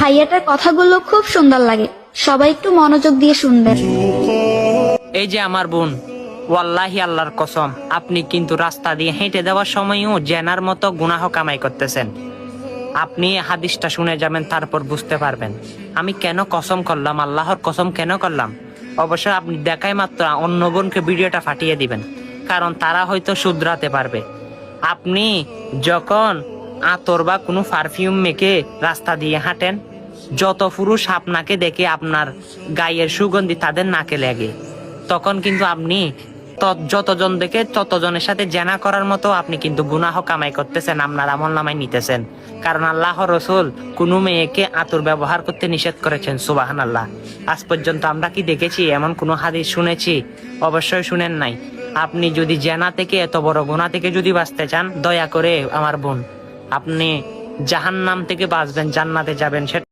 ভাইয়াটার কথাগুলো খুব সুন্দর লাগে, সবাই একটু মনোযোগ দিয়ে শুনবেন। এই যে আমার বোন, ওয়াল্লাহি আল্লাহর কসম, আপনি কিন্তু রাস্তা দিয়ে হেঁটে দেওয়ার সময়ও জেনার মতো গুনাহ কামাই করতেছেন। আপনি হাদিসটা শুনে যাবেন, তারপর বুঝতে পারবেন আমি কেন কসম করলাম, আল্লাহর কসম কেন করলাম। অবশ্যই আপনি দেখাই মাত্র অন্য বোনকে ভিডিওটা ফাটিয়ে দিবেন, কারণ তারা হয়তো শুধরাতে পারবে। আপনি যখন আতর বা কোনো পারফিউম মেখে রাস্তা দিয়ে হাঁটেন, যত পুরুষ আপনাকে দেখে আপনার গায়ের সুগন্ধি তাদের নাকে লাগে, তখন কিন্তু আপনি যতজন দেখে ততজনের সাথে জেনা করার মতো আপনি কিন্তু গুনাহ কামাই করতেছেন, আপনার আমল নামায় নিতেছেন। কারণ আল্লাহ রসুল কোনো মেয়েকে আতর ব্যবহার করতে নিষেধ করেছেন। সুবহানাল্লাহ। আজ পর্যন্ত আমরা কি দেখেছি এমন কোনো হাদিস শুনেছি? অবশ্যই শুনেন নাই। আপনি যদি জেনা থেকে, এত বড় গুনাহ থেকে যদি বাঁচতে চান, দয়া করে আমার বোন, আপনি জাহান্নাম থেকে বাঁচবেন, জান্নাতে যাবেন। সেটা